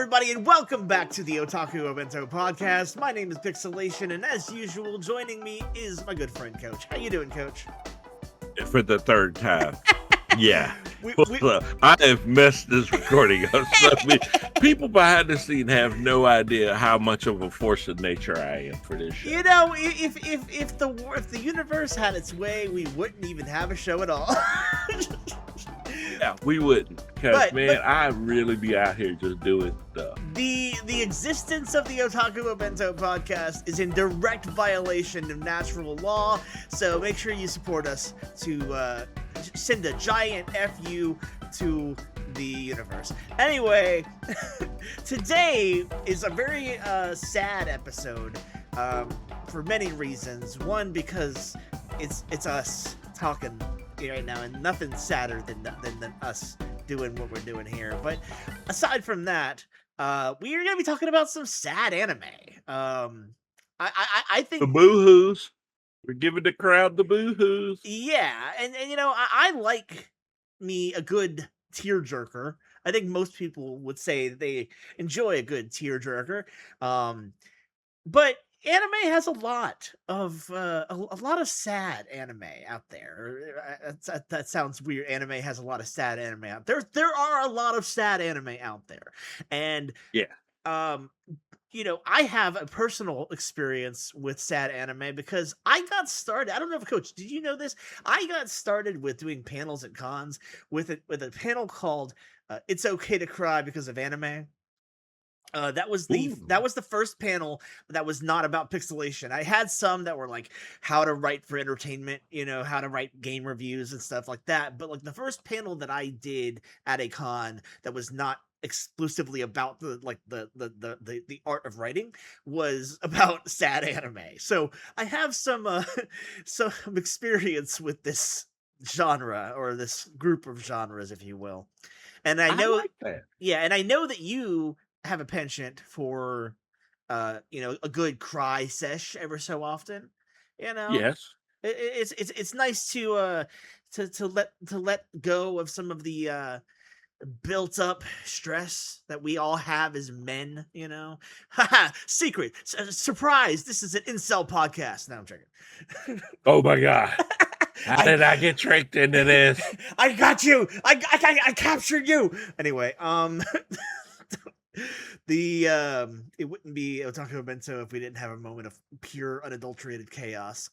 everybody, and welcome back to the Otaku Obentou Podcast. My name is Pixcelation, and as usual, joining me is my good friend, Coach. How you doing, Coach? For the third time. Yeah. We- I have messed this recording up. So people behind the scene have no idea how much of a force of nature I am for this show. You know, if the universe had its way, we wouldn't even have a show at all. Yeah, we wouldn't. Because, I really be out here just doing stuff. The existence of the Otaku Obentou Podcast is in direct violation of natural law, so make sure you support us to send a giant FU to the universe. Anyway, today is a very sad episode for many reasons. One, because it's us talking right now, and nothing's sadder than us doing what we're doing here. But aside from that, we are going to be talking about some sad anime. I think the boo-hoos. We're giving the crowd the boo-hoos. Yeah, and you know, I like me a good tearjerker. I think most people would say they enjoy a good tearjerker. But anime has a lot of sad anime out there. That sounds weird. Anime has a lot of sad anime out there. There are a lot of sad anime out there, and you know, I have a personal experience with sad anime because I got started. I don't know if Coach, did you know this? I got started with doing panels at cons with a panel called "It's Okay to Cry Because of Anime." That was the first panel that was not about pixelation. I had some that were like how to write for entertainment, you know, how to write game reviews and stuff like that. But like the first panel that I did at a con that was not exclusively about the art of writing was about sad anime. So I have some experience with this genre, or this group of genres, if you will. And I know, like that. Yeah, and I know that you have a penchant for you know, a good cry sesh ever so often. You know, Yes. it's nice to let go of some of the built up stress that we all have as men, you know. Haha, secret surprise, this is an incel podcast. Now I'm joking. Oh my god. How did I get tricked into this? I got you. I captured you. Anyway, it wouldn't be Otaku Obentou if we didn't have a moment of pure unadulterated chaos.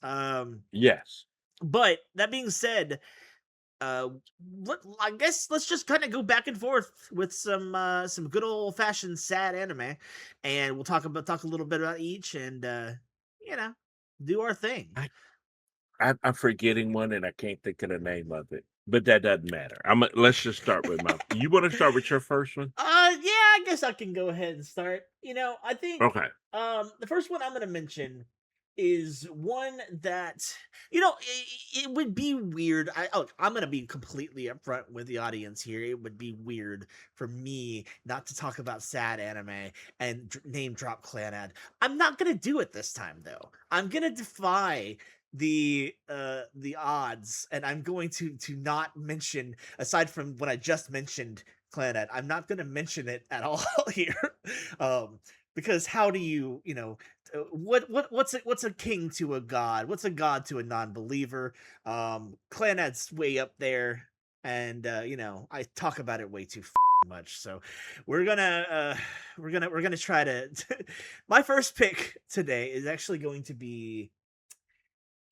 Yes. But that being said, I guess let's just kind of go back and forth with some good old fashioned sad anime, and we'll talk a little bit about each, and you know, do our thing. I'm forgetting one, and I can't think of the name of it, but that doesn't matter. Let's just start with my. You want to start with your first one? Yeah, I guess I can go ahead and start. You know, I think Okay. The first one I'm going to mention is one that, you know, it would be weird. I'm going to be completely upfront with the audience here. It would be weird for me not to talk about sad anime and name drop Clannad. I'm not going to do it this time, though. I'm going to defy the odds, and I'm going to not mention, aside from what I just mentioned, Clannad, I'm not going to mention it at all here. Because how do you know, what's a king to a god? What's a god to a non-believer? Clannad's way up there, and you know, I talk about it way too much. So we're gonna try to. My first pick today is actually going to be.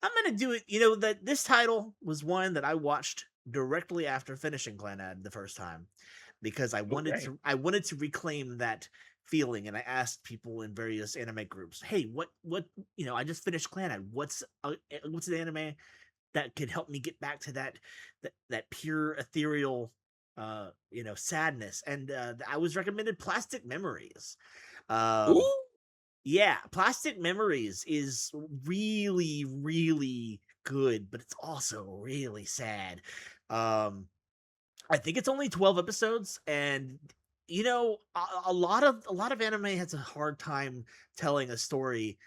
I'm gonna do it. You know, that this title was one that I watched directly after finishing Clannad the first time, because I wanted to reclaim that feeling, and I asked people in various anime groups, "Hey, what you know? I just finished Clannad. What's an anime that could help me get back to that pure ethereal, you know, sadness?" And I was recommended Plastic Memories. Ooh. Yeah, Plastic Memories is really, really good, but it's also really sad. I think it's only 12 episodes, and you know, a lot of anime has a hard time telling a story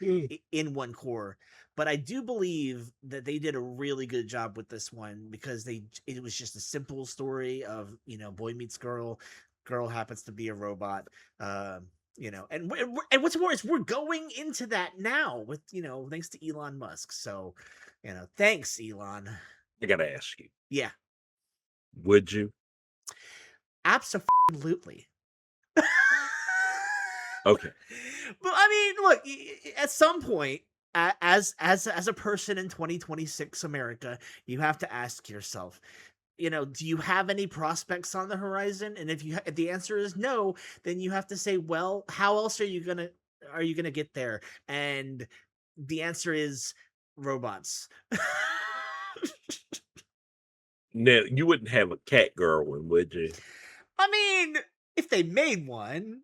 in one core. But I do believe that they did a really good job with this one, because it was just a simple story of, you know, boy meets girl. girl happens to be a robot. You know, and what's more is we're going into that now with, you know, thanks to Elon Musk. So, you know, thanks Elon. I gotta ask you, Yeah, would you? absolutely. Okay. But I mean, look, at some point, as a person in 2026 America, you have to ask yourself, you know, do you have any prospects on the horizon? And if the answer is no, then you have to say, well, how else are you gonna get there? And the answer is robots. Now, you wouldn't have a cat girl one, would you? I mean, if they made one,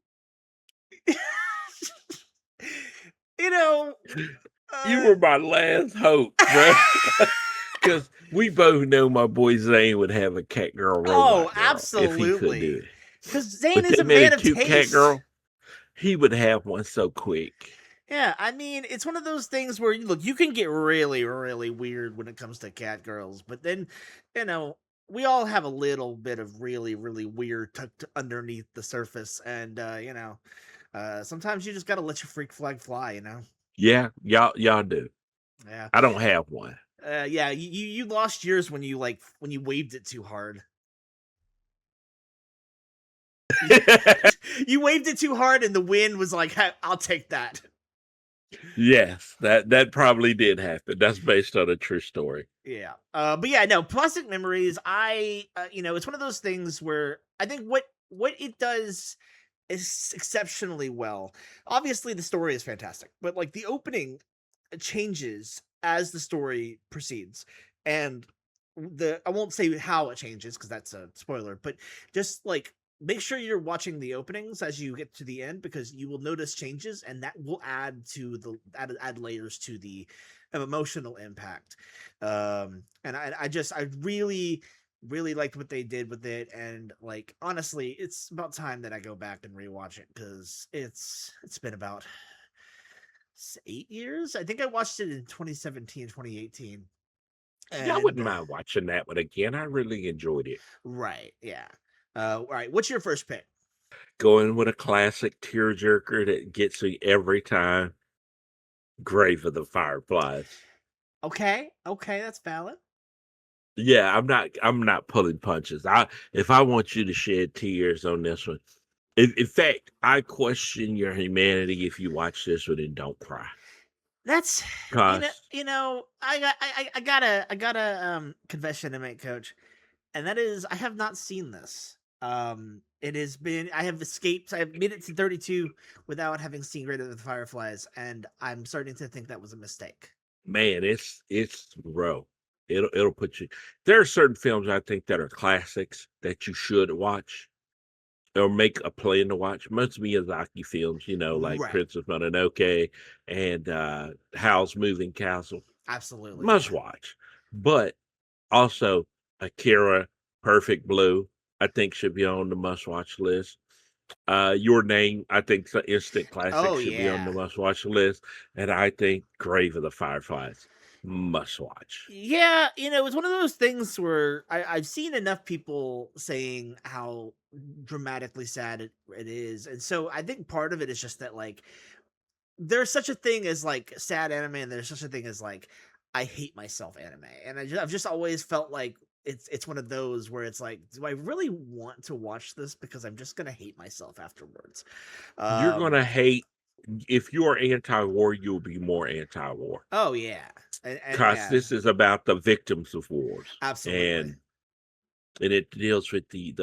you know, You were my last hope, bro. Because we both know my boy Zane would have a cat girl oh, robot girl if he could do absolutely. it. Because Zane But is they a made man a of cute cat taste. girl, he would have one so quick. Yeah, I mean, it's one of those things where look, you can get really, really weird when it comes to cat girls, but then, you know, we all have a little bit of really, really weird tucked underneath the surface, and you know, sometimes you just gotta let your freak flag fly, you know. Yeah, y'all do. Yeah, I don't have one. yeah. You lost yours when you waved it too hard. You waved it too hard, and the wind was like, hey, "I'll take that." Yes, that probably did happen. That's based on a true story. Yeah. But yeah, no, plastic memories. You know, it's one of those things where I think what it does is exceptionally well. Obviously, the story is fantastic, but like the opening changes as the story proceeds, and I won't say how it changes because that's a spoiler, but just like make sure you're watching the openings as you get to the end because you will notice changes and that will add to add layers to the emotional impact. And I really liked what they did with it, and like honestly it's about time that I go back and rewatch it because it's been about 8 years. I think I watched it in 2017, 2018. Yeah, I wouldn't And mind watching that one again. I really enjoyed it. right, yeah. All right, what's your first pick? Going with a classic tearjerker that gets me every time. Grave of the Fireflies. Okay, that's valid. Yeah, I'm not pulling punches. If I want you to shed tears on this one. In fact, I question your humanity if you watch this one and don't cry. That's Cause I got a confession to make, Coach, and that is I have not seen this. It has been I have escaped. I have made it to 32 without having seen Grave of the Fireflies, and I'm starting to think that was a mistake. man, it's rough. It'll put you. There are certain films I think that are classics that you should watch or make a plan to watch. Most Miyazaki films, like Right. Prince of Mononoke and Howl's Moving Castle, Absolutely, must yeah. watch. But also Akira, Perfect Blue, I think should be on the must watch list. Your Name, I think it's an instant classic, Oh should be on the yeah. must watch list. And I think Grave of the Fireflies, must watch. Yeah, it's one of those things where I've seen enough people saying how dramatically sad it is. And so I think part of it is just that, like, there's such a thing as, like, sad anime, and there's such a thing as, like, I hate myself anime. And I've just always felt like it's one of those where it's like, do I really want to watch this? Because I'm just going to hate myself afterwards. You're Um, gonna hate if you're anti-war, you'll be more anti-war. oh, yeah. And Because yeah, this is about the victims of wars. absolutely. And it deals with the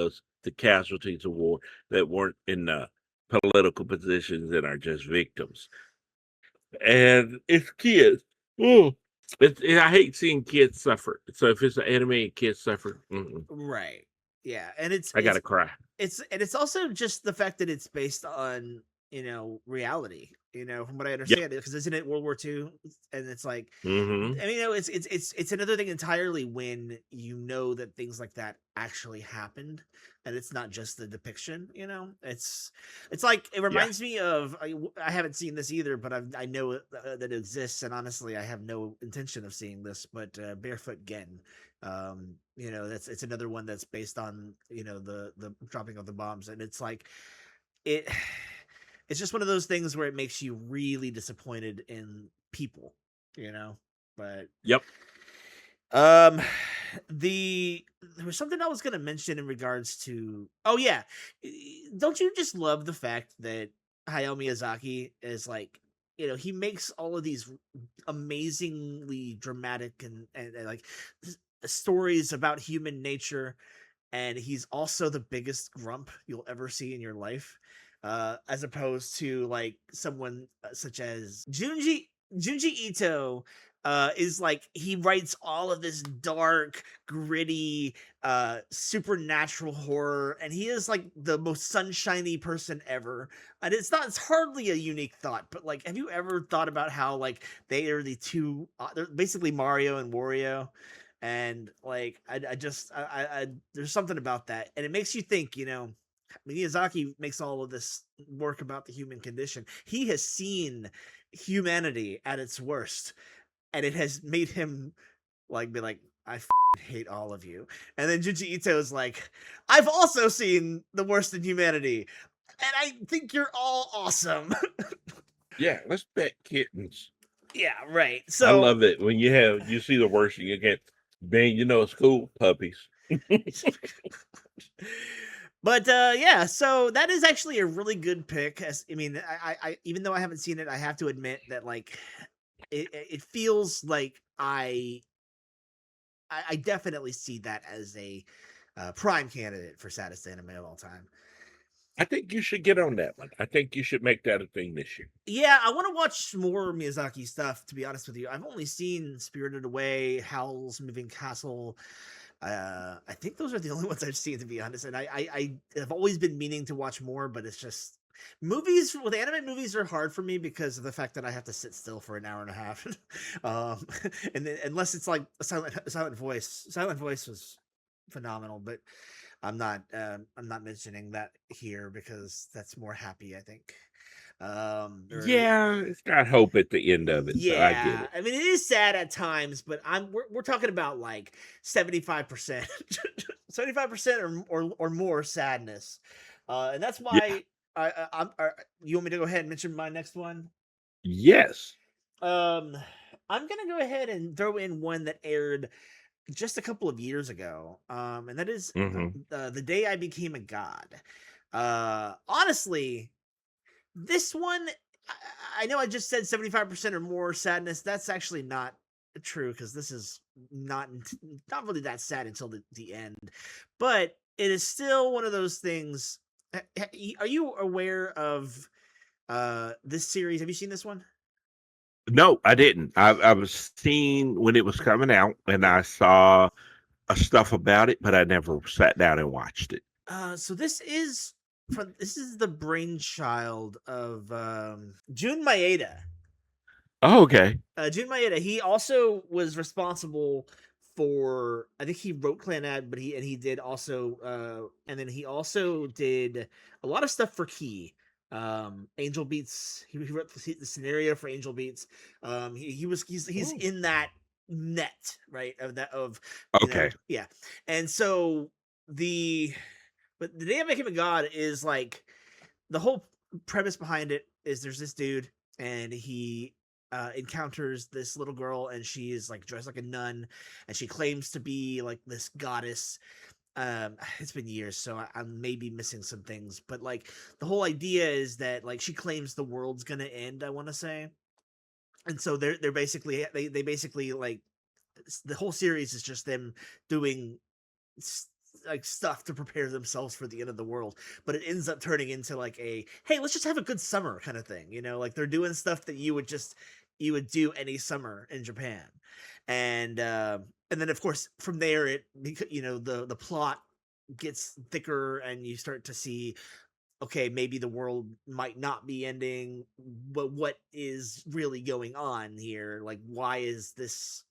casualties of war that weren't in political positions and are just victims. And it's kids. Oh, I hate seeing kids suffer. So if it's an anime and kids suffer, Right. Yeah. And it's, I it's, gotta cry. it's also just the fact that it's based on reality, from what I Yep. understand, because isn't it World War II? And it's like, Mm-hmm. I mean, it's another thing entirely when you know that things like that actually happened, and it's not just the depiction. It's like it Yeah. reminds me of I haven't seen this either, but I know that it exists, and honestly, I have no intention of seeing this. But Barefoot Gen, It's another one that's based on the dropping of the bombs, and it's like it. It's just one of those things where it makes you really disappointed in people, you know. But Yep. um, there was something I was gonna mention in regards to. Oh yeah, don't you just love the fact that Hayao Miyazaki is like, he makes all of these amazingly dramatic and like stories about human nature, and he's also the biggest grump you'll ever see in your life, as opposed to like someone such as Junji Ito. Is like he writes all of this dark, gritty, supernatural horror, and he is like the most sunshiny person ever. And it's hardly a unique thought, but like, have you ever thought about how like they are the two, they're basically Mario and Wario, and like I there's something about that, and it makes you think. Miyazaki makes all of this work about the human condition. He has seen humanity at its worst, and it has made him like be like, I hate all of you. And then Junji Ito is like, I've also seen the worst in humanity, and I think you're all awesome. Yeah, let's pet kittens. Yeah, right. I So love it when you see the worst you can. Man, it's cool. Puppies. But yeah, so that is actually a really good pick. I mean, I even though I haven't seen it, I have to admit that like it feels like I definitely see that as a prime candidate for saddest anime of all time. I think you should get on that one. I think you should make that a thing this year. Yeah, I want to watch more Miyazaki stuff, to be honest with you. I've only seen Spirited Away, Howl's Moving Castle. I think those are the only ones I've seen, to be honest. And I have always been meaning to watch more, but it's just anime movies are hard for me because of the fact that I have to sit still for an hour and a half. And then, unless it's like a silent voice. Silent Voice was phenomenal, but I'm not mentioning that here because that's more happy, I think. Yeah, it's got hope at the end of it, so I get Yeah, it. I mean it is sad at times, but we're talking about like 75%, 75% or more sadness, and that's Yeah. why you want me to go ahead and mention my next one? Yes. Um, I'm gonna go ahead and throw in one that aired just a couple of years ago, and that is Hmm. The Day I Became a God. Honestly, this one, I know I just said 75% or more sadness. That's actually not true because this is not really that sad until the end. But it is still one of those things. Are you aware of this series? Have you seen this one? No, I didn't. I was seeing when it was coming out, and Yeah. I saw stuff about it, but I never sat down and watched it. So this is the brainchild of Jun Maeda. Oh, okay. Jun Maeda, he also was responsible for. I think he wrote Clanad, but he did also, and then he also did a lot of stuff for Key. Angel Beats. He wrote the scenario for Angel Beats. He's Oh, in that net, right, of okay. yeah. And so the but the Day I Became a God is like the whole premise behind it is there's this dude, and he encounters this little girl, and she is like dressed like a nun, and she claims to be like this goddess. It's been years, so I may be missing some things, but like the whole idea is that like she claims the world's gonna end, I want to say. And so they're basically they basically like the whole series is just them doing like stuff to prepare themselves for the end of the world, but it ends up turning into like a hey, let's just have a good summer kind of thing, like they're doing stuff that you would do any summer in Japan. And then of course from there it the plot gets thicker, and you start to see, okay, maybe the world might not be ending, but what is really going on here? Like, why is this?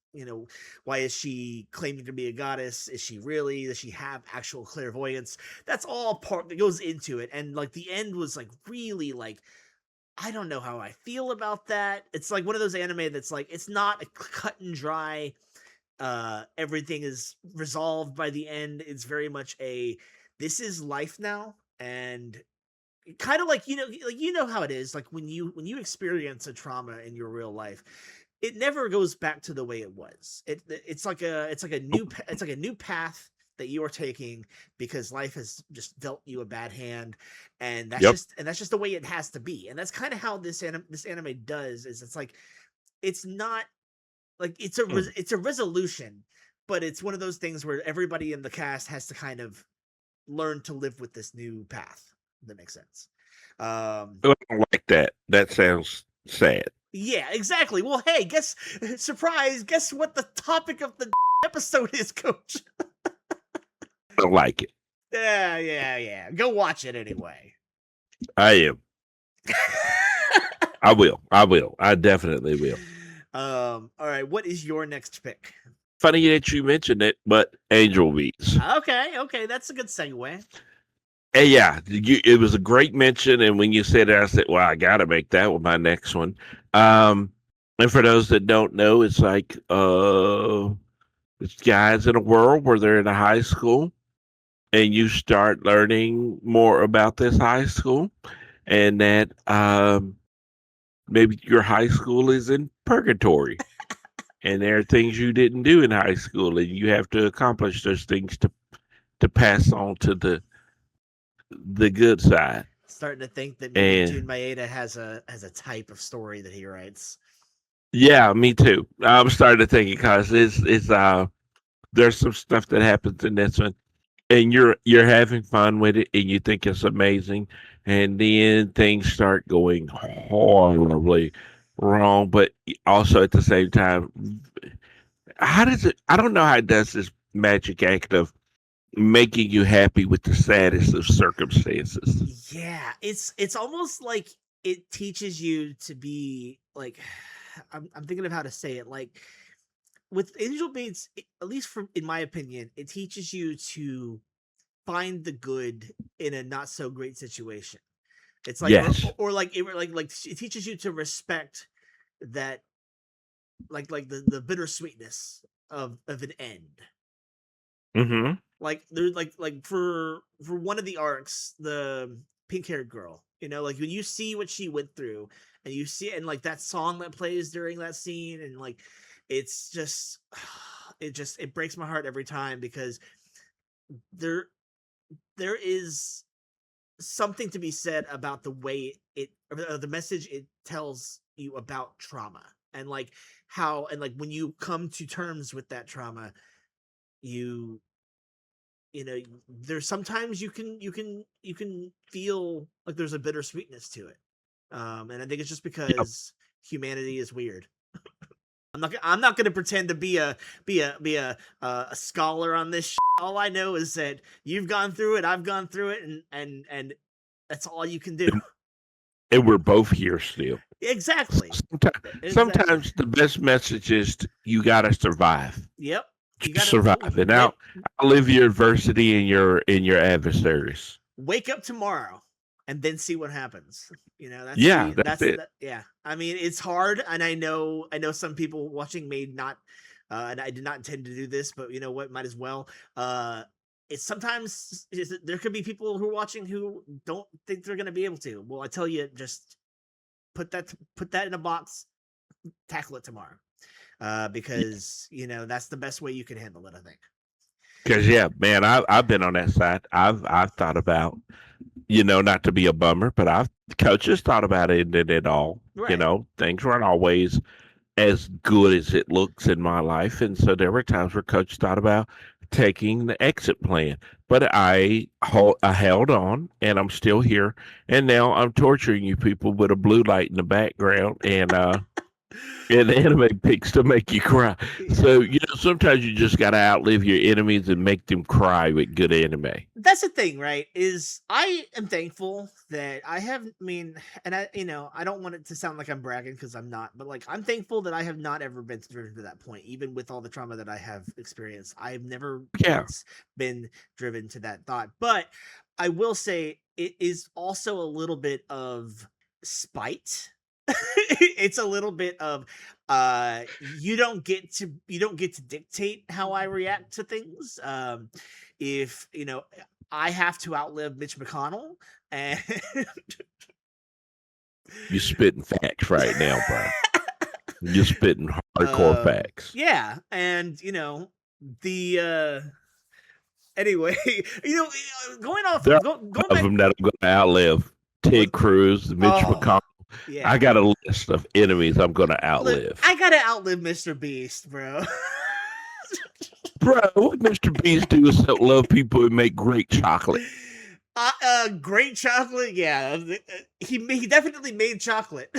Why is she claiming to be a goddess? Is she really? Does she have actual clairvoyance? That's all part that goes into it. And like the end was like really like, I don't know how I feel about that. It's like one of those anime that's like it's not a cut and dry. everything is resolved by the end. It's very much this is life now, and kind of like how it is, like when you experience a trauma in your real life, it never goes back to the way it was. It's like a new path that you are taking because life has just dealt you a bad hand, and Yep. that's just the way it has to be. And that's kind of how this anime does. Is it's like it's not like Mm. it's a resolution, but it's one of those things where everybody in the cast has to kind of learn to live with this new path. If that makes sense. I don't like that. That sounds sad. Yeah, exactly. Well, hey, surprise, guess what the topic of the episode is, Coach? I don't like it. Yeah. Go watch it anyway. I am. I will. I definitely will. All right, what is your next pick? Funny that you mentioned it, but Angel Beats. Okay, that's a good segue. And yeah, it was a great mention. And when you said it, I said, well, I got to make that one my next one. And for those that don't know, it's like it's guys in a world where they're in a high school and you start learning more about this high school and that maybe your high school is in purgatory and there are things you didn't do in high school and you have to accomplish those things to pass on to the good side. Starting to think that maybe Jun And Maeda has a type of story that he writes. yeah, me too. I'm starting to think because it's there's some stuff that happens in this one and you're having fun with it and you think it's amazing and then things start going horribly wrong, but also at the same time, how does it, I don't know how it does this magic act of making you happy with the saddest of circumstances. Yeah, it's almost like it teaches you to be like I'm thinking of how to say it. Like with Angel Bates, at least from in my opinion, it teaches you to find the good in a not so great situation. It's like Yes. or like it teaches you to respect that like the bittersweetness of an end. Mm-hmm. Like there's for one of the arcs, the pink haired girl, like when you see what she went through and you see and like that song that plays during that scene, and like it's just it breaks my heart every time because there there is something to be said about the way the message it tells you about trauma, and like how, and like when you come to terms with that trauma, you you know there's sometimes you can feel like there's a bittersweetness to it, and I think it's just Yep. because humanity is weird. I'm not going to pretend to be a scholar on this shit. All I know is that you've gone through it, I've gone through it, and that's all you can do. And we're both here still. Exactly. Exactly. Sometimes the best message is you got to survive. Yep. You Just got to survive, and wait. outlive your adversity and your adversaries. Wake up tomorrow and then see what happens. Yeah, that's it. Yeah. I mean, it's hard, and I know some people watching may not, and I did not intend to do this, but you know what, might as well. It's sometimes there could be people who are watching who don't think they're going to be able to. Well, I tell you, just put that in a box, tackle it tomorrow, because that's the best way you can handle it, I think. Because yeah, man, I've been on that side. I've thought about not to be a bummer, but I've coaches thought about it and it all. Right. Things weren't always as good as it looks in my life, and so there were times where coach thought about taking the exit plan, but I held on, and I'm still here, and now I'm torturing you people with a blue light in the background, and anime picks to make you cry. Yeah. So sometimes you just gotta outlive your enemies and make them cry with good anime. That's the thing, right? Is I am thankful that I have. I mean, and I don't want it to sound like I'm bragging because I'm not, but like I'm thankful that I have not ever been driven to that point, even with all the trauma that I have experienced. I have never Yeah. once been driven to that thought. But I will say it is also a little bit of spite, it's a little bit of you don't get to dictate how I react to things. If I have to outlive Mitch McConnell, and You spitting facts right now, bro. You're spitting hardcore facts. Yeah, and the anyway, going off There going are of back. them that I'm going to outlive. Ted Cruz, Mitch McConnell. Yeah. I got a list of enemies I'm going to outlive. Look, I gotta outlive Mr. Beast, bro. Bro, what Mr. Beast do is love people who make great chocolate. Great chocolate, yeah. He definitely made chocolate.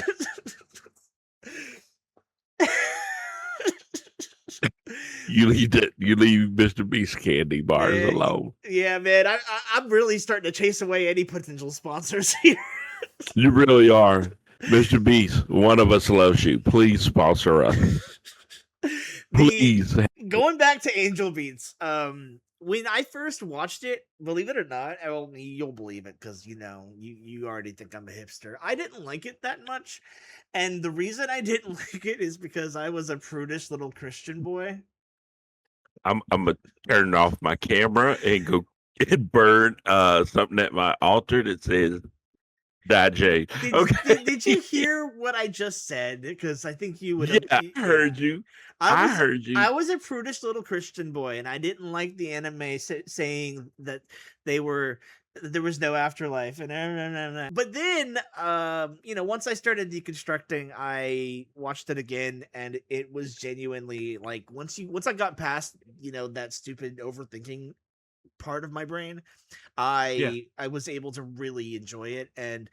You leave Mr. Beast candy bars alone. Yeah, man. I'm really starting to chase away any potential sponsors here. You really are. Mr. Beast, one of us loves you. Please sponsor us. Please. Going back to Angel Beats, when I first watched it, believe it or not, you'll believe it because you already think I'm a hipster. I didn't like it that much, and the reason I didn't like it is because I was a prudish little Christian boy. I'm gonna turn off my camera and go and burn something at my altar that says "Die Jade." Did you hear what I just said? Because I think you would. Yeah, I heard you. I heard you. I was a prudish little Christian boy, and I didn't like the anime saying that there was no afterlife, and but then, once I started deconstructing, I watched it again, and it was genuinely like once I got past that stupid overthinking part of my brain, I was able to really enjoy it, and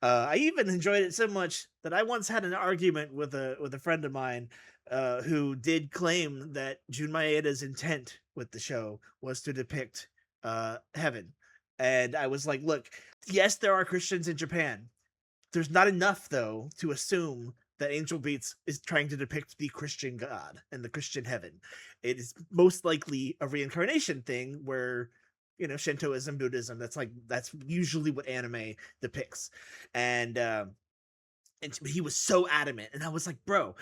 I even enjoyed it so much that I once had an argument with a friend of mine who did claim that Jun Maeda's intent with the show was to depict heaven. And I was like, look, yes, there are Christians in Japan. There's not enough, though, to assume that Angel Beats is trying to depict the Christian God and the Christian heaven. It is most likely a reincarnation thing where, Shintoism, Buddhism, that's usually what anime depicts. And he was so adamant, and I was like, bro,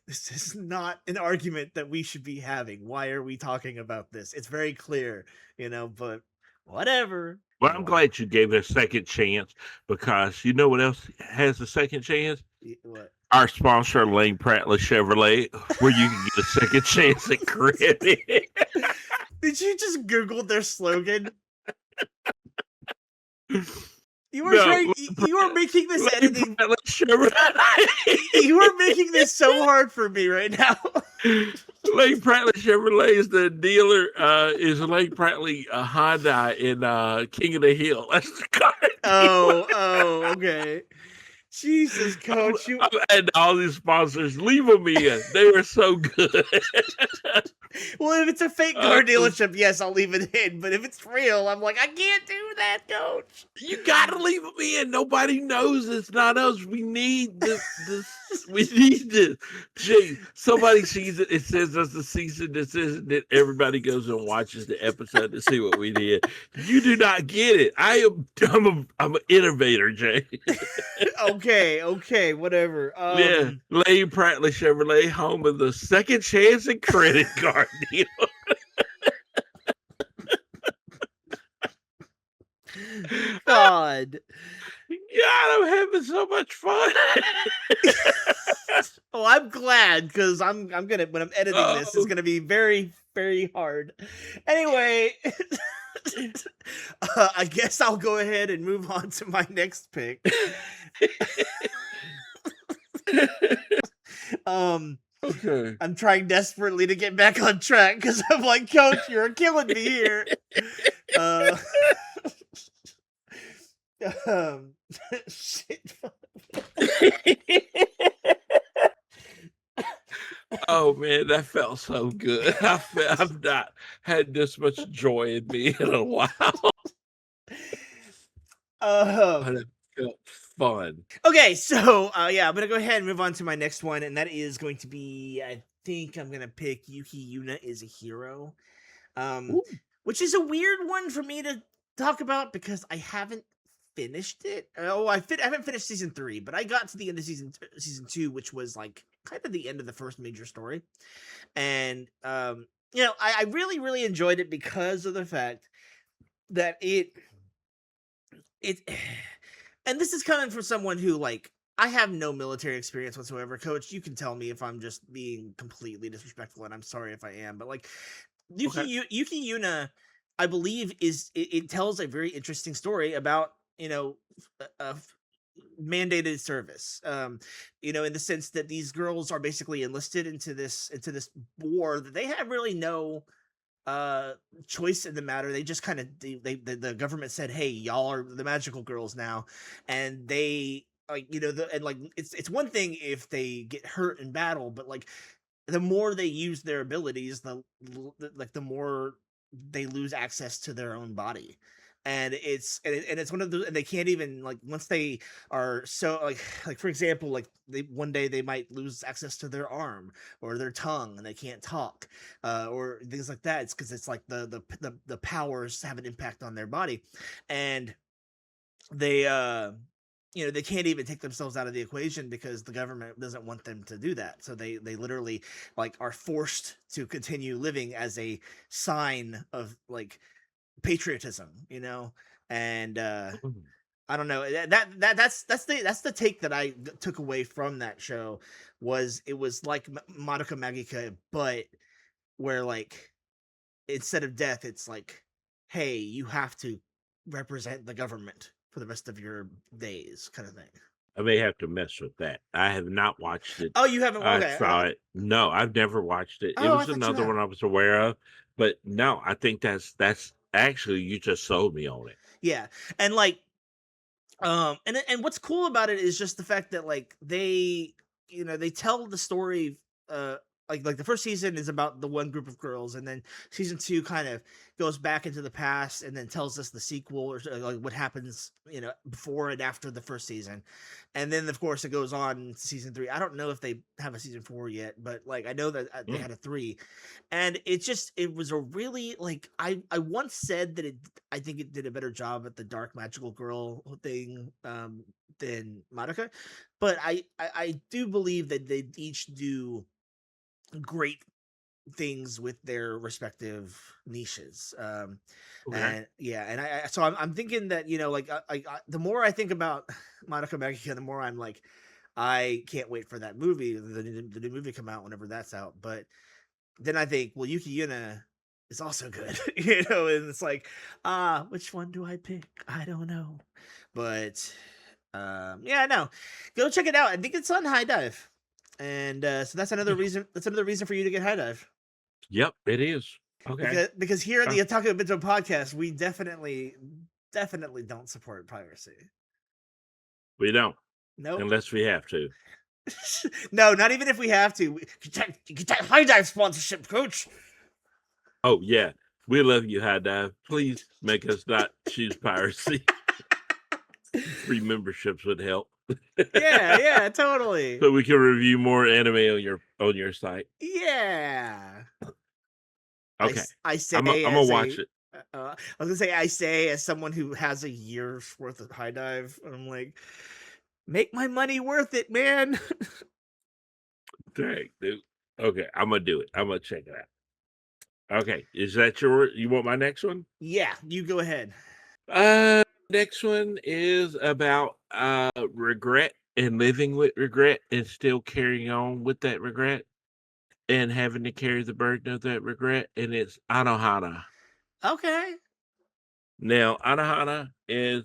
this is not an argument that we should be having. Why are we talking about this? It's very clear, but whatever. Well, I'm glad you gave it a second chance, because you know what else has a second chance? What? Our sponsor, Lane Prattley Chevrolet, where you can get a second chance at credit. Did you just Google their slogan? You were making this editing. You are making this so hard for me right now. Lane Prattley Chevrolet is the dealer. Is Lane Prattley Hyundai in King of the Hill? That's the car. Oh, okay. Jesus, Coach, and all these sponsors, leave them in. They were so good. Well, if it's a fake car dealership, yes, I'll leave it in. But if it's real, I'm like, I can't do that, Coach. You gotta leave them in. Nobody knows it's not us. We need this. We need this. Gee, somebody sees it. It says us the season decision that everybody goes and watches the episode to see what we did. You do not get it. I'm an innovator, Jay. Okay, whatever. Yeah, Lane Prattley Chevrolet, home of the second chance and credit card deal. God, I'm having so much fun. Oh, I'm glad, because I'm gonna, when I'm editing this, it's gonna be very, very hard. Anyway, I guess I'll go ahead and move on to my next pick. Okay. I'm trying desperately to get back on track because I'm like, Coach, you're killing me here. Shit. Oh man, that felt so good. I've not had this much joy in me in a while. But it felt fun. Okay, so I'm gonna go ahead and move on to my next one, and that is going to be, I think I'm gonna pick Yuki Yuna is a Hero, which is a weird one for me to talk about because I haven't finished it. Oh, I haven't finished season 3, but I got to the end of season 2, which was like kind of the end of the first major story. And I really really enjoyed it because of the fact that it and this is coming from someone who, like, I have no military experience whatsoever. Coach, you can tell me if I'm just being completely disrespectful, and I'm sorry if I am, but like Okay. Yuki Yuna, I believe it tells a very interesting story about mandated service. In the sense that these girls are basically enlisted into this war that they have really no choice in the matter. They just kind of the government said, hey, y'all are the magical girls now, and they it's one thing if they get hurt in battle, but like the more they use their abilities, the more they lose access to their own body. And it's one of those, and they can't even, like, once they are so, like for example, like one day they might lose access to their arm or their tongue and they can't talk, or things like that. It's because it's like the powers have an impact on their body, and they they can't even take themselves out of the equation because the government doesn't want them to do that. So they literally, like, are forced to continue living as a sign of, like, patriotism, and Mhm. I don't know, that's the take that I took away from that show. It was like Madoka Magica, but where, like, instead of death, it's like, hey, you have to represent the government for the rest of your days, kind of thing. I may have to mess with that. I have not watched it. Oh, you haven't? I Okay. saw it. No, I've never watched it. It Oh, I was thought you another had. one I was aware of, but no, I think that's actually you just sold me on it. Yeah, and like, and what's cool about it is just the fact that, like, they tell the story, uh like the first season is about the one group of girls, and then season 2 kind of goes back into the past and then tells us the sequel, or like what happens, before and after the first season. And then of course it goes on to season 3. I don't know if they have a season 4 yet, but like I know that they Mm, had a 3. And it was a really, like, I once said that I think it did a better job at the dark magical girl thing, than Madoka, but I do believe that they each do great things with their respective niches. okay. And yeah, and I'm thinking that, like, the more I think about Madoka Magica, the more I'm like, I can't wait for that movie, the new movie come out whenever that's out. But then I think, well, Yuki Yuna is also good, and it's like, which one do I pick? I don't know. But yeah, no, go check it out. I think it's on High Dive, and so that's another Yeah. reason. That's another reason for you to get High Dive, Yep, it is. Okay. because here in Uh, the Otaku Obentou Podcast, we definitely don't support piracy. we don't Nope. unless we have to. No, not even if we have to. Get that High Dive sponsorship, Coach. Oh yeah, we love you, High Dive. Please make us not choose piracy. Free memberships would help. Yeah, totally. So we can review more anime on your site. Yeah. Okay, I I'm say gonna as watch a it. I was gonna say, I say as someone who has a year's worth of High Dive, and I'm like, make my money worth it, man. Dang, dude. Okay, I'm gonna do it. I'm gonna check it out. Okay, is that you want my next one? Yeah, you go ahead. Next one is about regret and living with regret and still carrying on with that regret and having to carry the burden of that regret, and it's Anohana. Okay. Now, Anohana is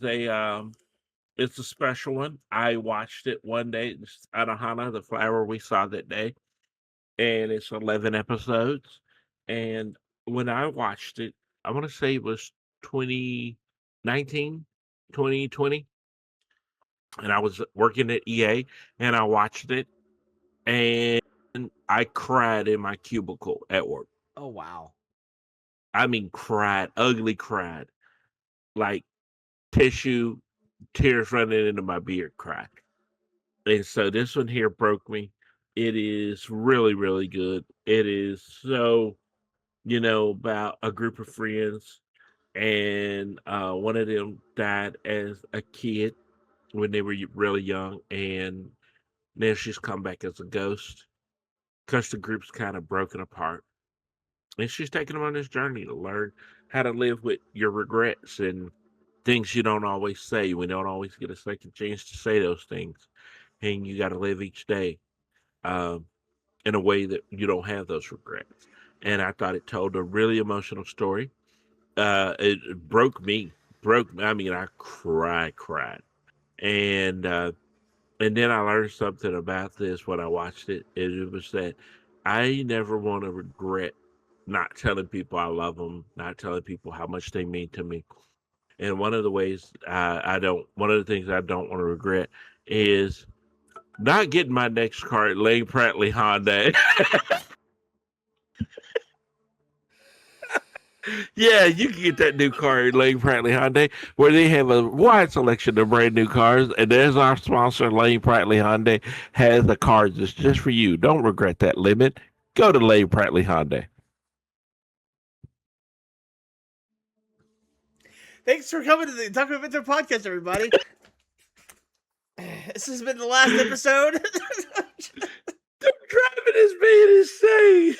it's a special one. I watched it one day. It's Anohana, the flower we saw that day, and it's 11 episodes. And when I watched it, I want to say it was 2019, 2020, and I was working at EA, and I watched it, and I cried in my cubicle at work. Oh wow. I mean, cried, ugly cried, like tissue, tears running into my beard, cried. And so this one here broke me. It is really, really good. It is so, about a group of friends. and one of them died as a kid when they were really young, and now she's come back as a ghost because the group's kind of broken apart. And she's taking them on this journey to learn how to live with your regrets and things you don't always say. We don't always get a second chance to say those things. And you got to live each day um, in a way that you don't have those regrets. And I thought it told a really emotional story. It broke me. I mean, I cried. And and then I learned something about this when I watched it. And it was that I never want to regret not telling people I love them, not telling people how much they mean to me. And one of the ways one of the things I don't want to regret is not getting my next car at Lane Prattley Hyundai. Yeah, you can get that new car at Lane Prattley Hyundai, where they have a wide selection of brand new cars. And there's our sponsor, Lane Prattley Hyundai, has a car that's just for you. Don't regret that limit. Go to Lane Prattley Hyundai. Thanks for coming to the Otaku Obentou Podcast, everybody. This has been the last episode. Driving is being insane.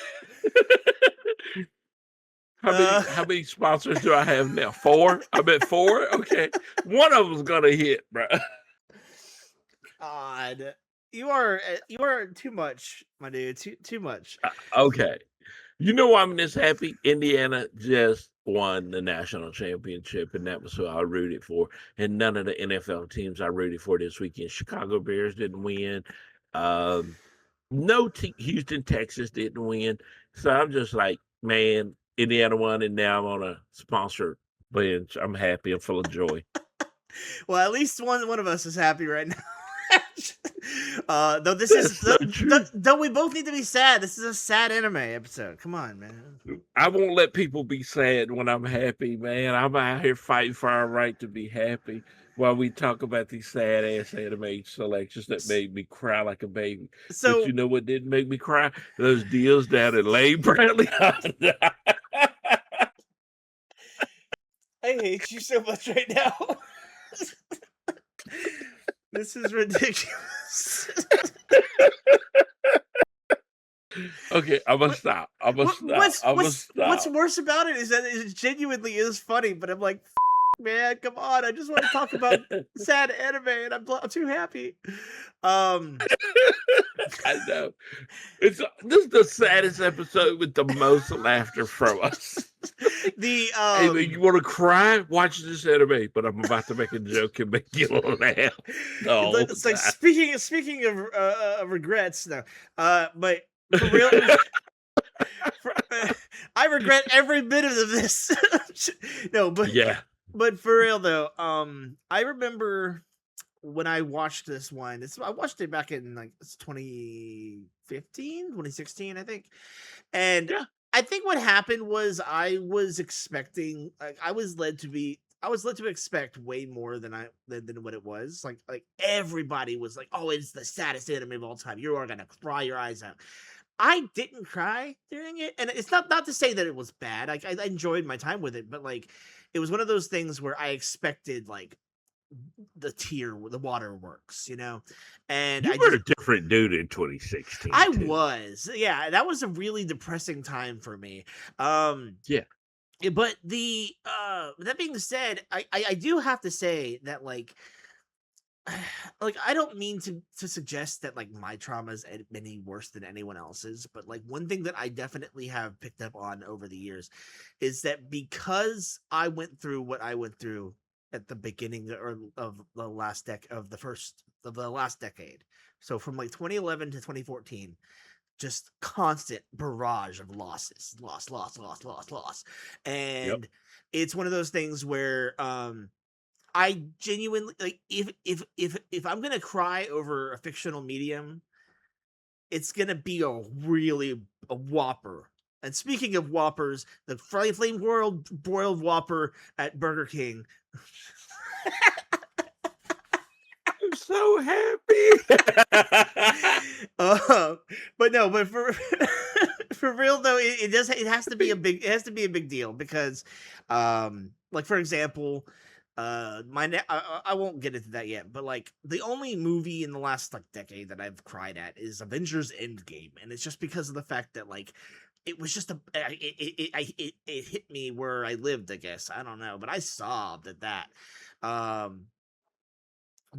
How many sponsors do I have now? 4? I'm at 4. Okay, one of them's gonna hit, bro. God, you are too much, my dude. Too much. Okay, you know why I'm this happy? Indiana just won the national championship, and that was who I rooted for. And none of the NFL teams I rooted for this weekend. Chicago Bears didn't win. No, Houston, Texas didn't win. So I'm just like, man, Indiana won, and now I'm on a sponsor bench. I'm happy. I'm full of joy. Well, at least one of us is happy right now. Though this is so though we both need to be sad. This is a sad anime episode. Come on, man. I won't let people be sad when I'm happy, man. I'm out here fighting for our right to be happy while we talk about these sad ass anime selections that made me cry like a baby. So, but you know what didn't make me cry? Those deals down at Lane Bradley. I hate you so much right now. This is ridiculous. Okay, I'm gonna stop. What's worse about it is that it genuinely is funny, but I'm like, man, come on! I just want to talk about sad anime, and I'm too happy. I know. This is the saddest episode with the most laughter from us. Hey, man, you want to cry? Watch this anime, but I'm about to make a joke and make you laugh. It's like speaking of regrets, no, but for real, I regret every bit of this. No, but yeah, but for real though, I remember when I watched this one. I watched it back in like 2015, 2016, I think, and yeah. I think what happened was I was expecting, like, I was led to expect way more than what it was. Like everybody was like, "Oh, it's the saddest anime of all time. You are gonna cry your eyes out." I didn't cry during it, and it's not to say that it was bad. Like I enjoyed my time with it, but like it was one of those things where I expected like the waterworks, you know. And you I were just, a different dude in 2016. I was, yeah, that was a really depressing time for me. Yeah. But that being said, I do have to say that like I don't mean to suggest that like my trauma is any worse than anyone else's, but like one thing that I definitely have picked up on over the years is that because I went through what I went through at the beginning of the last last decade. So from like 2011 to 2014, just constant barrage of losses, loss. And it's one of those things where I genuinely like if I'm gonna cry over a fictional medium, it's gonna be a whopper. And speaking of whoppers, the flame world broiled whopper at Burger King. I'm so happy. But no, but for for real though, it has to be a big deal because like for example, I won't get into that yet, but like the only movie in the last like decade that I've cried at is Avengers Endgame, and it's just because of the fact that like it was just it hit me where I lived, I guess. I don't know, but I sobbed at that. Um,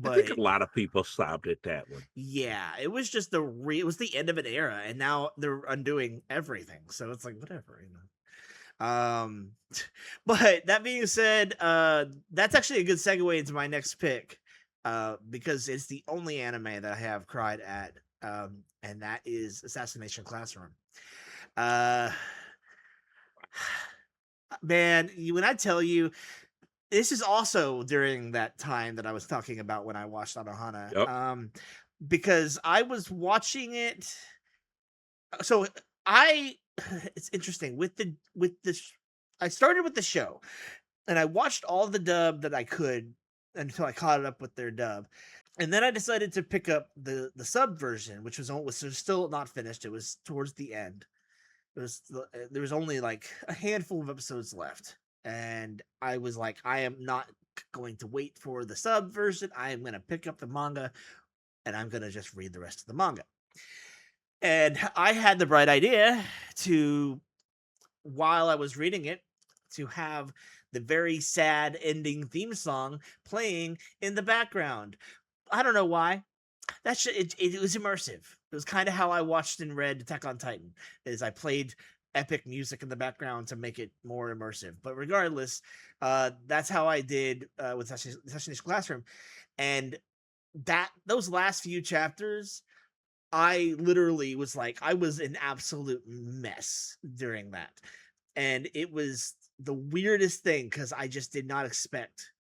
I think but a lot of people sobbed at that one. yeah, it was just it was the end of an era, and now they're undoing everything. So it's like whatever, you know. But that being said, that's actually a good segue into my next pick, because it's the only anime that I have cried at, and that is Assassination Classroom. Uh, man, when I tell you, this is also during that time that I was talking about when I watched Anohana, Yep. because I was watching it. So I, it's interesting with this. I started with the show, and I watched all the dub that I could until I caught it up with their dub, and then I decided to pick up the sub version, which was still not finished. It was towards the end. There was only like a handful of episodes left, and I was like, I am not going to wait for the sub version. I am going to pick up the manga, and I'm going to just read the rest of the manga. And I had the bright idea to, while I was reading it, to have the very sad ending theme song playing in the background. I don't know why. It was immersive. It was kind of how I watched and read Attack on Titan. Is I played epic music in the background to make it more immersive. But regardless, that's how I did with Assassination Classroom, and those last few chapters, I literally was like, I was an absolute mess during that. And it was the weirdest thing because I just did not expect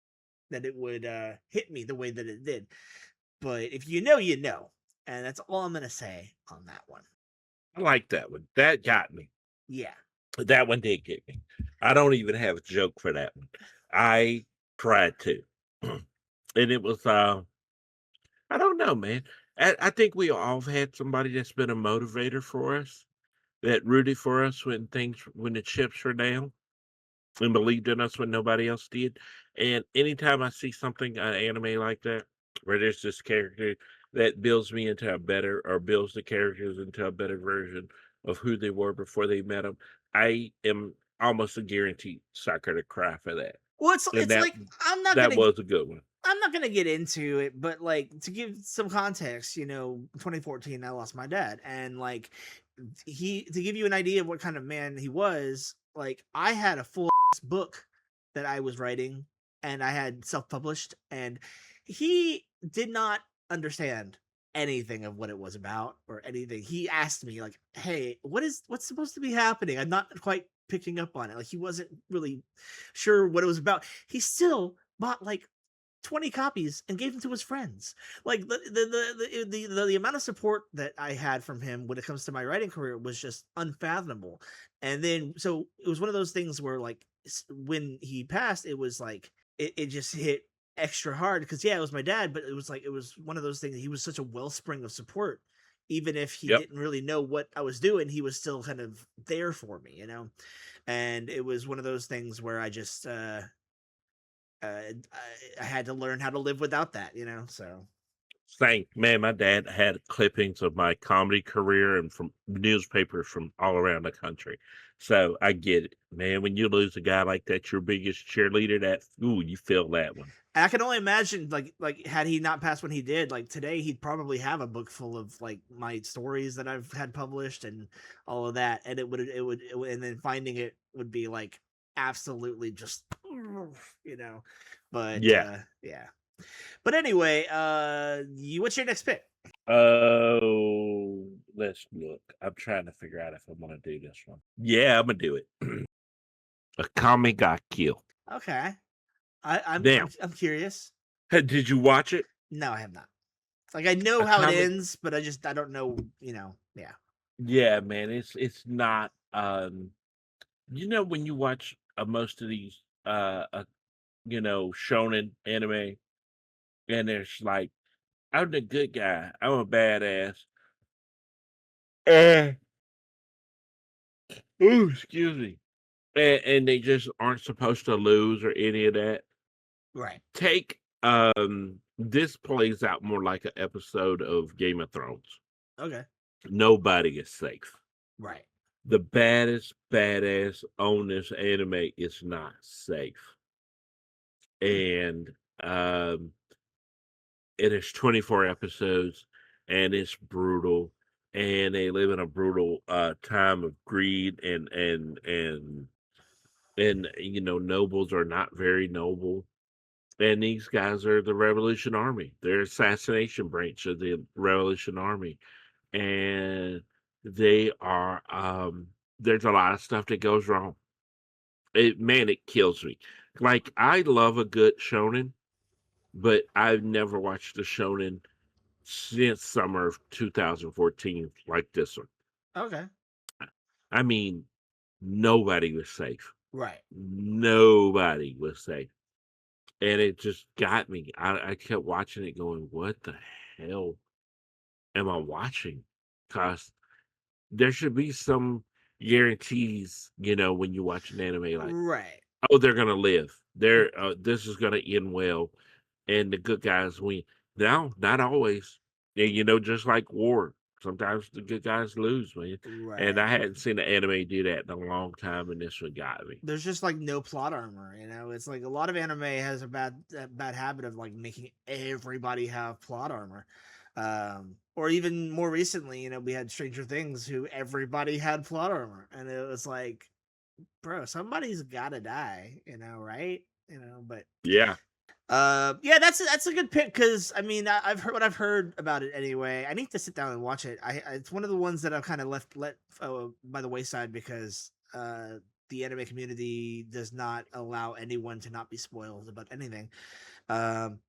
that it would hit me the way that it did. But if you know, you know. And that's all I'm going to say on that one. I like that one. That got me. Yeah. That one did get me. I don't even have a joke for that one. I tried to. And it was I don't know, man. I think we all have had somebody that's been a motivator for us, that rooted for us when the chips were down, and believed in us when nobody else did. And anytime I see something, an anime like that, where there's this character that builds me into a better, or builds the characters into a better version of who they were before they met them, I am almost a guaranteed sucker to cry for that. Well, And it's like that was a good one. I'm not gonna get into it, but like to give some context, 2014, I lost my dad, and like to give you an idea of what kind of man he was, like I had a full book that I was writing, and I had self-published, and he did not understand anything of what it was about or anything. He asked me like, "Hey, what's supposed to be happening? I'm not quite picking up on it." Like he wasn't really sure what it was about. He still bought like 20 copies and gave them to his friends. Like the amount of support that I had from him when it comes to my writing career was just unfathomable. And then so it was one of those things where like when he passed, it was like it just hit extra hard because yeah, it was my dad, but it was like it was one of those things. He was such a wellspring of support. Even if he Yep. didn't really know what I was doing, he was still kind of there for me, And it was one of those things where I just I had to learn how to live without that, So Same, man. My dad had clippings of my comedy career and from newspapers from all around the country. So I get it, man. When you lose a guy like that, your biggest cheerleader, you feel that one. I can only imagine, like had he not passed when he did, like today he'd probably have a book full of like my stories that I've had published and all of that, and and then finding it would be like absolutely just, you know. But Yeah. yeah. But anyway, what's your next pick? Oh, let's look. I'm trying to figure out if I want to do this one. Yeah, I'm gonna do it. A Kami got killed. Okay, I'm Damn. I'm curious. Did you watch it? No, I have not. Like I know A how it Kami. ends, but I don't know. Yeah. Yeah, man. It's not. When you watch most of these shonen anime, and there's like, I'm the good guy, I'm a badass. Uh, Ooh, excuse me. and they just aren't supposed to lose or any of that. Right. Take this plays out more like an episode of Game of Thrones. Okay. Nobody is safe. Right. The baddest badass on this anime is not safe. And um it is 24 episodes and it's brutal, and they live in a brutal time of greed, and you know, nobles are not very noble. And these guys are the Revolution Army. They're assassination branch of the Revolution Army. And they are there's a lot of stuff that goes wrong. It kills me. Like, I love a good shonen, but I've never watched a shonen since summer of 2014 like this one. Okay. I mean, nobody was safe. Right. Nobody was safe. And it just got me. I kept watching it going, what the hell am I watching? Because there should be some guarantees, you know, when you watch an anime, like, Right. oh, they're going to live. This is going to end well, and the good guys win. No, not always. And, you know, just like war, sometimes the good guys lose, man. And Right. I hadn't seen an anime do that in a long time, and this one got me. There's just like no plot armor, you know. It's like a lot of anime has a bad habit of like making everybody have plot armor. Or even more recently, you know, we had Stranger Things, who everybody had plot armor, and it was like, bro, somebody's gotta die, you know, right? You know, but Yeah. yeah, that's a good pick, because I mean, I've heard what I've heard about it anyway. I need to sit down and watch it. It's one of the ones that I've kind of let by the wayside, because the anime community does not allow anyone to not be spoiled about anything. Um,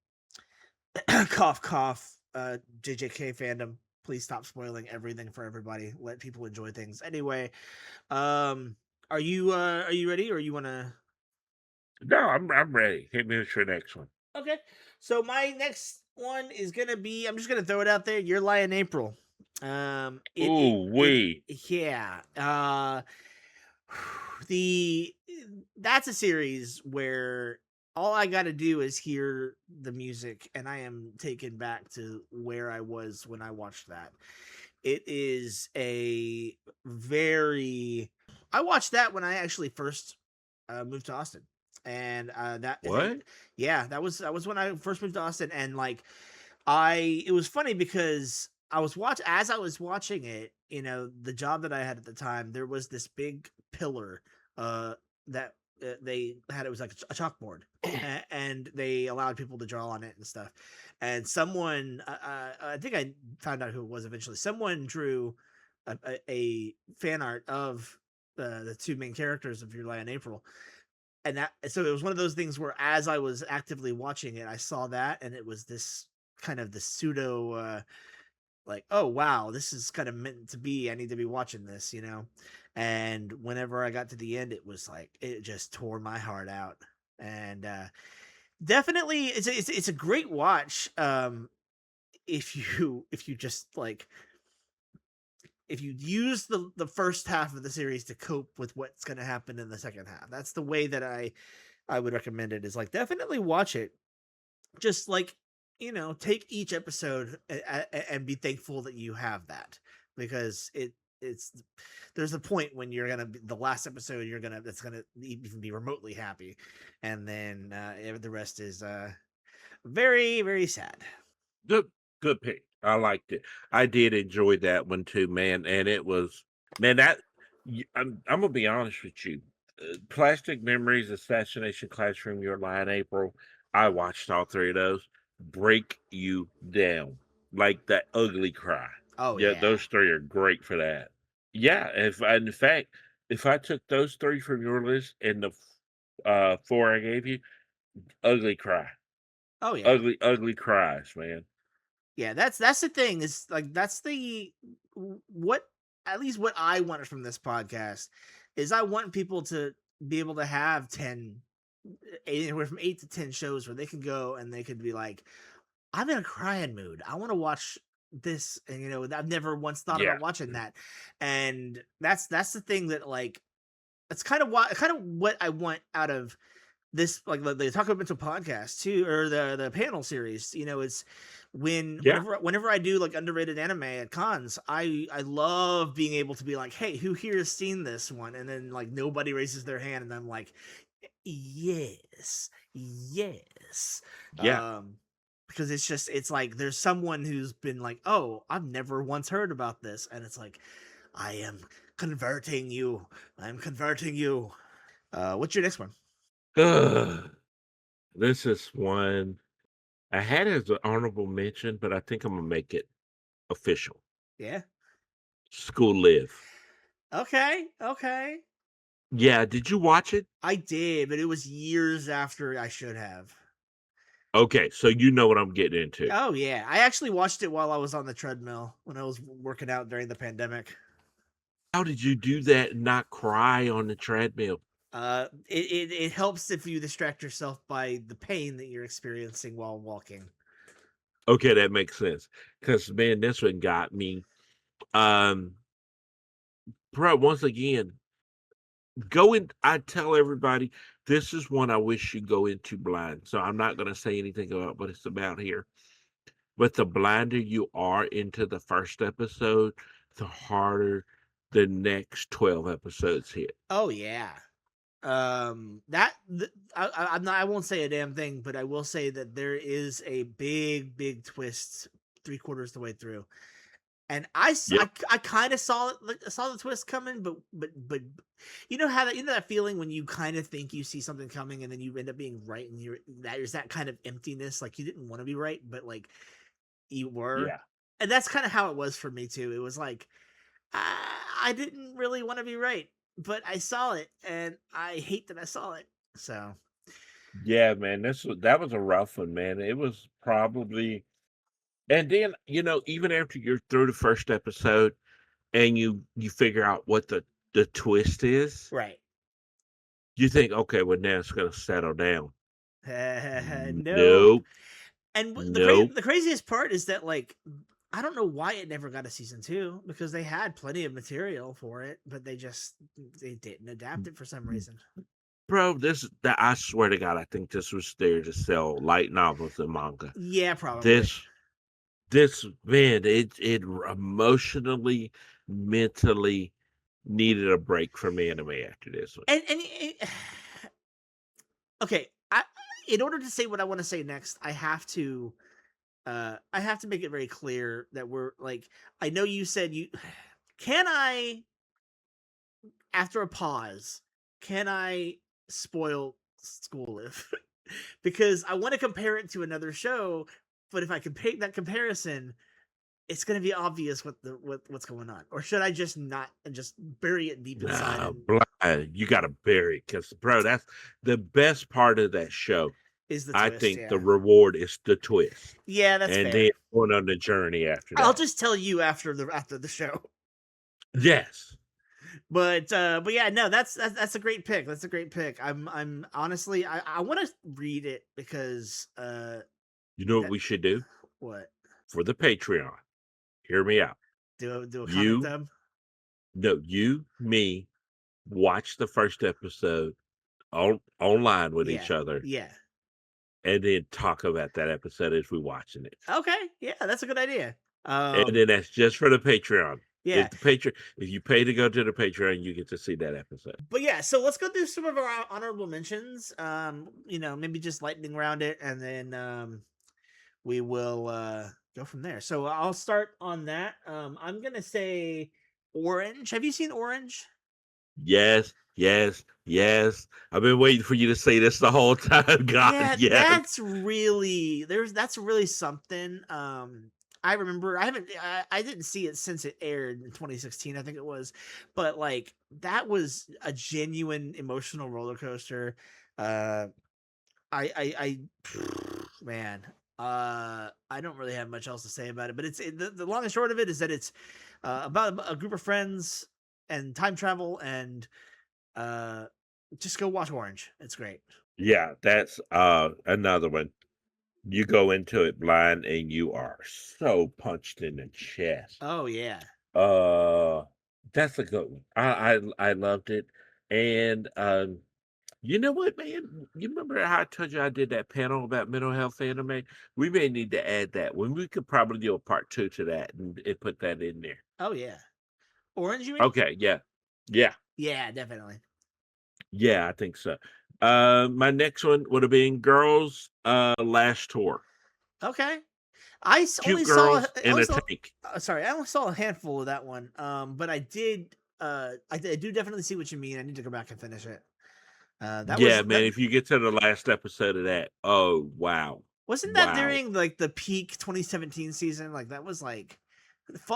cough cough. JJK fandom, please stop spoiling everything for everybody. Let people enjoy things. Anyway, are you ready, or you want to? No, I'm ready. Hit me with your next one. Okay. So my next one is gonna be, I'm just gonna throw it out there. Your Lie in April. Ooh, wee. Yeah. The That's a series where all I gotta do is hear the music, and I am taken back to where I was when I watched that. It is a very I watched that when I actually first moved to Austin, and What? yeah, that was when I first moved to Austin, and like it was funny because as I was watching it, you know, the job that I had at the time, there was this big pillar uh that they had. It was like a chalkboard, and they allowed people to draw on it and stuff. And someone, I think I found out who it was eventually. Someone drew a fan art of the two main characters of Your Lie in April, and that, so it was one of those things where as I was actively watching it, I saw that, and it was this kind of the pseudo like, oh wow, this is kind of meant to be, I need to be watching this, you know. And whenever I got to the end, it was like, it just tore my heart out. And definitely it's a great watch, if you just like, if you use the first half of the series to cope with what's going to happen in the second half. That's the way that I would recommend it, is like, definitely watch it. Just like, you know, take each episode and be thankful that you have that, because it's there's a point when you're gonna be, the last episode you're gonna that's gonna even be remotely happy, and then the rest is very, very sad. Good, good pick. I liked it. I did enjoy that one too, man. And it was, man, I'm gonna be honest with you. Plastic Memories, Assassination Classroom, Your Lie in April. I watched all three of those. Break you down like that ugly cry. Oh Yeah, yeah. those three are great for that. Yeah, in fact, if I took those three from your list and the four I gave you, ugly cry, Oh yeah. ugly cries, man. Yeah, that's the thing, is like, that's the what, at least what I wanted from this podcast, is I want people to be able to have 10, anywhere from 8 to 10 shows where they can go and they could be like, I'm in a crying mood, I want to watch this. And you know, I've never once thought Yeah. about watching that. And that's the thing that, like, That's kind of what I want out of this, like the Otaku Obentou podcast too, or the panel series. You know, it's Yeah. whenever I do like underrated anime at cons, I love being able to be like, hey, who here has seen this one? And then like nobody raises their hand, and I'm like, yes, yes. Yeah. Because it's like there's someone who's been like, oh, I've never once heard about this, and it's like, I am converting you. I'm converting you. What's your next one? Ugh. This is one I had as an honorable mention, but I think I'm gonna make it official. Yeah. School Live. Okay. Okay. Yeah, did you watch it? I did, but it was years after I should have. Okay, so you know what I'm getting into. Oh yeah, I actually watched it while I was on the treadmill when I was working out during the pandemic. How did you do that and not cry on the treadmill? It helps if you distract yourself by the pain that you're experiencing while walking. Okay, that makes sense. Because man, this one got me. Um, bro, once again, go in. I tell everybody this is one I wish you go into blind. So I'm not going to say anything about what it's about here. But the blinder you are into the first episode, the harder the next 12 episodes hit. Oh yeah. I won't say a damn thing, but I will say that there is a big twist 3/4 the way through. And Yep. I kind of saw it, like, saw the twist coming, but you know how that, you know that feeling when you kind of think you see something coming and then you end up being right, and there's that kind of emptiness, like you didn't want to be right, but like you were. Yeah. And that's kind of how it was for me too. It was like I didn't really want to be right, but I saw it, and I hate that I saw it. So Yeah, man. That was a rough one, man. It was probably and then, even after you're through the first episode and you figure out what the twist is, right. you think, okay, well now it's gonna settle down. Nope. Nope. And Nope. the craziest part is that, like, I don't know why it never got a season 2, because they had plenty of material for it, but they didn't adapt it for some reason. Bro, I swear to God, I think this was there to sell light novels and manga. Yeah, probably. This man, it emotionally, mentally needed a break from anime after this one. And okay, in order to say what I want to say next, I have to make it very clear that we're like, I know you said you can I, after a pause, can I spoil School Live? Because I want to compare it to another show, but if I compare that comparison, it's going to be obvious what's going on. Or should I just not, and just bury it deep inside? You got to bury it, because, bro, that's the best part of that show. Is the I twist? think Yeah. the reward is the twist. Yeah, that's and fair. then going on the journey after that. I'll just tell you after the show. Yes. But yeah, no, that's a great pick. That's a great pick. I'm honestly, I want to read it because you know what we should do? What? For the Patreon. Hear me out. Do a comic dub? No, me, watch the first episode online with each other. Yeah. And then talk about that episode as we're watching it. Okay. Yeah, that's a good idea. And then that's just for the Patreon. Yeah. If you pay to go to the Patreon, you get to see that episode. But yeah, so let's go through some of our honorable mentions. Maybe just lightning round it, and then we will go from there. So I'll start on that. I'm gonna say Orange. Have you seen Orange? Yes. I've been waiting for you to say this the whole time. God, yeah, yes. That's really something. I remember I didn't see it since it aired in 2016, I think it was, but like that was a genuine emotional roller coaster. I man, I don't really have much else to say about it, but the long and short of it is that it's about a group of friends and time travel, and just go watch Orange. It's great. Yeah, that's another one. You go into it blind and you are so punched in the chest. Oh yeah. That's a good one. I loved it. And you know what, man? You remember how I told you I did that panel about mental health anime? We may need to add that. When we could probably do a part 2 to that and put that in there. Oh yeah, Orange, you mean? Okay, yeah. Yeah. Yeah, definitely. Yeah, I think so. My next one would have been Girls Last Tour. Okay. Cute Only saw girls I in only a saw tank. sorry, I only saw a handful of that one. But I did I do definitely see what you mean. I need to go back and finish it. That Yeah, was man, that if you get to the last episode of that, oh wow. wasn't that Wow. during like the peak 2017 season? Like that was like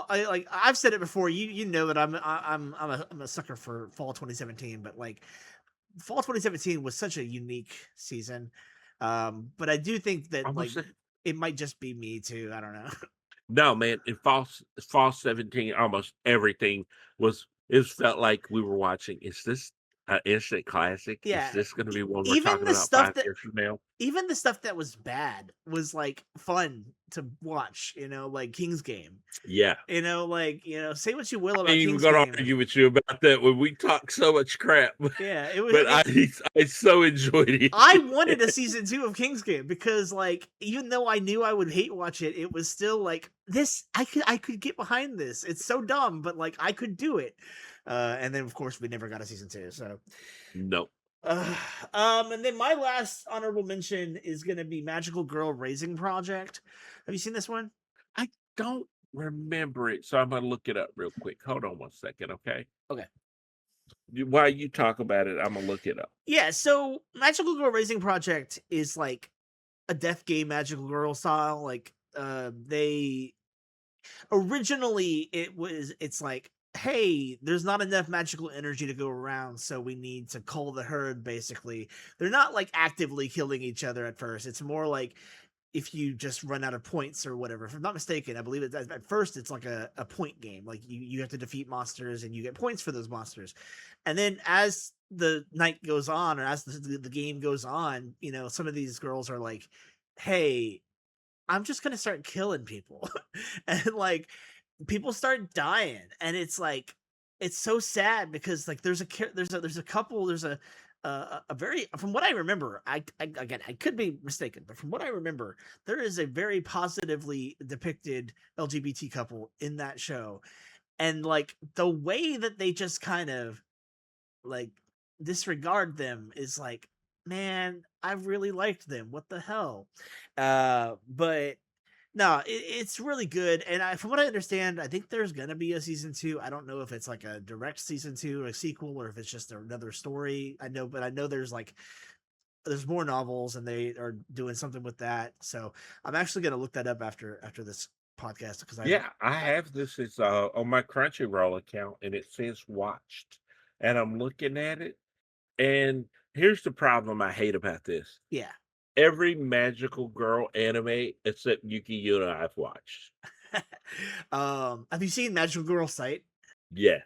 like I've said it before. You know that I'm a sucker for fall 2017, but like fall 2017 was such a unique season. But I do think that like Almost it might just be me too. I don't know. no, man, in fall 17, almost everything was it felt like we were watching. Is this an instant classic? Is Yeah, this gonna be one we're even talking the about stuff 5 years from now? even the stuff that was bad was like fun to watch, like King's Game. Yeah. Say what you will I about ain't even King's gonna Game. argue with you about that when we talk so much crap. Yeah, it was. But I so enjoyed I it. wanted a season 2 of King's Game because, like, even though I knew I would hate watch it, it was still like this. I could get behind this. It's so dumb, but like I could do it. And then of course we never got a season 2. So, No. uh, and then my last honorable mention is gonna be Magical Girl Raising Project. Have you seen this one? I don't remember it, so I'm gonna look it up real quick. Hold on one second, okay? Okay. While you talk about it, I'm gonna look it up. Yeah, so Magical Girl Raising Project is like a death game Magical Girl style. Like they originally it's like, hey, there's not enough magical energy to go around, so we need to cull the herd. Basically, they're not like actively killing each other at first. It's more like if you just run out of points or whatever. If I'm not mistaken, I believe at first it's like a point game. Like you have to defeat monsters and you get points for those monsters. And then as the night goes on, or as the game goes on, some of these girls are like, hey, I'm just gonna start killing people. And like people start dying, and it's like it's so sad because like there's a couple, there's a very, from what I remember, I again I could be mistaken, but from what I remember, there is a very positively depicted LGBT couple in that show. And like the way that they just kind of like disregard them is like, man, I really liked them. What the hell? But no, it's really good. And from what I understand, I think there's gonna be a season 2. I don't know if it's like a direct season 2 or a sequel, or if it's just another story. But I know there's more novels, and they are doing something with that. So I'm actually gonna look that up after this podcast because Yeah, I have this. It's on my Crunchyroll account, and it says watched, and I'm looking at it. And here's the problem I hate about this: yeah. every magical girl anime except Yuki Yuna I've watched. Have you seen Magical Girl Sight? Yeah,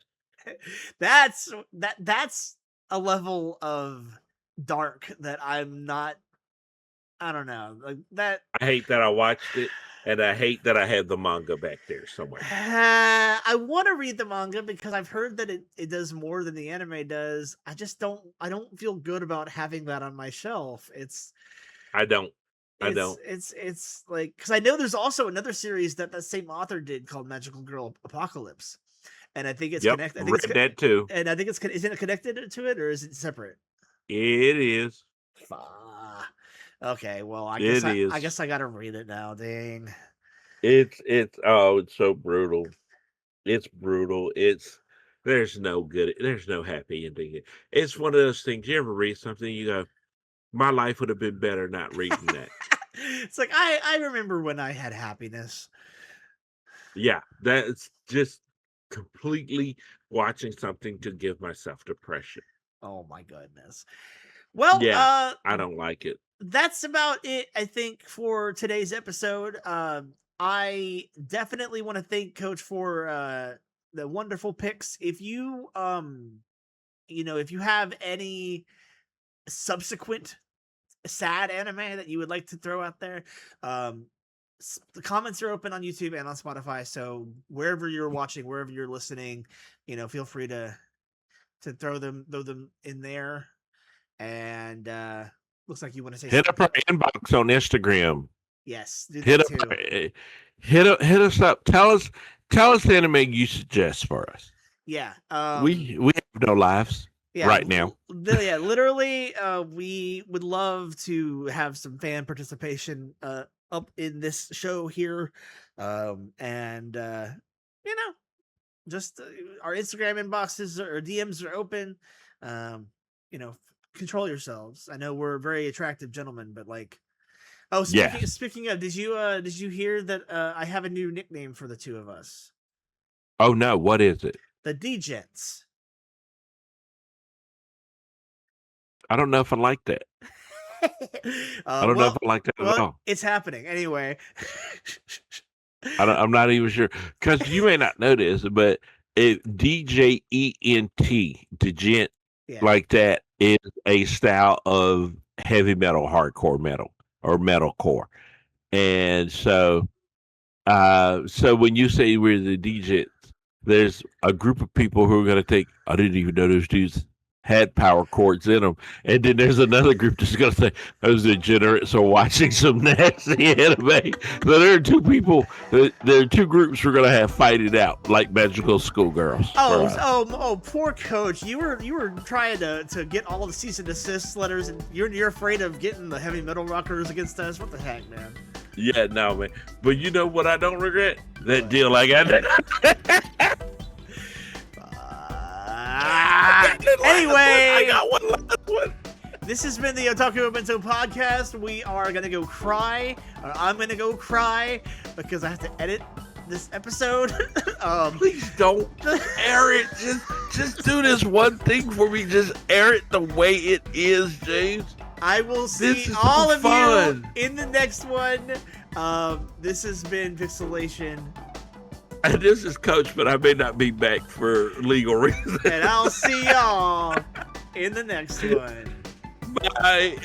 That's a level of dark that I'm not. I don't know, like that. I hate that I watched it, and I hate that I have the manga back there somewhere. I want to read the manga because I've heard that it does more than the anime does. I don't feel good about having that on my shelf. I don't. I It's don't. it's like, because I know there's also another series that same author did called Magical Girl Apocalypse, and I think it's Yep, connected. read that too. And I think isn't it connected to it, or is it separate? It is. Ah, okay, well, It I is. guess I gotta read it now. Dang. It's oh, it's so brutal. It's brutal. There's no happy ending. It's one of those things. You ever read something, you go, my life would have been better not reading that. It's like I remember when I had happiness. Yeah, that's just completely watching something to give myself depression. Oh my goodness. Well, Yeah, I don't like it. that's about it, I think, for today's episode. I definitely want to thank Coach for the wonderful picks. If you if you have any subsequent sad anime that you would like to throw out there, um the comments are open on YouTube and on Spotify. So wherever you're watching, wherever you're listening, feel free to to throw them in there. And looks like you want to say Hit up something. our inbox on Instagram. Yes, do Hit that up, too. hit us up. Tell us the anime you suggest for us. Yeah. We have no lives right now. Yeah, literally, we would love to have some fan participation up in this show here. And you know, just our Instagram inboxes or DMs are open. You know, control yourselves. I know we're very attractive gentlemen, but like, oh, speaking of, did you hear that I have a new nickname for the two of us? Oh no, what is it? The D-Gents. I don't know if I like that. I don't know if I like that at all. It's happening anyway. I'm not even sure, because you may not know this, but DJENT, Degent, like that, is a style of heavy metal, hardcore metal, or metalcore. And so when you say we're the DJs, there's a group of people who are going to think, I didn't even know those dudes had power chords in them. And then there's another group that's going to say, those degenerates are watching some nasty anime. So there are two people, there are two groups we're going to have fight it out, like magical schoolgirls. Oh, poor Coach. You were trying to get all the cease and desist letters, and you're afraid of getting the heavy metal rockers against us? What the heck, man? Yeah, no, man. But you know what I don't regret? That deal I got. Anyway, I got one last one. This has been the Otaku Obentou Podcast. We are gonna go cry, or I'm gonna go cry because I have to edit this episode. Please don't air it. Just do this one thing for me. Just air it the way it is, James. I will see all of you in the next one. This has been Pixcelation. And this is Coach, but I may not be back for legal reasons. And I'll see y'all in the next one. Bye.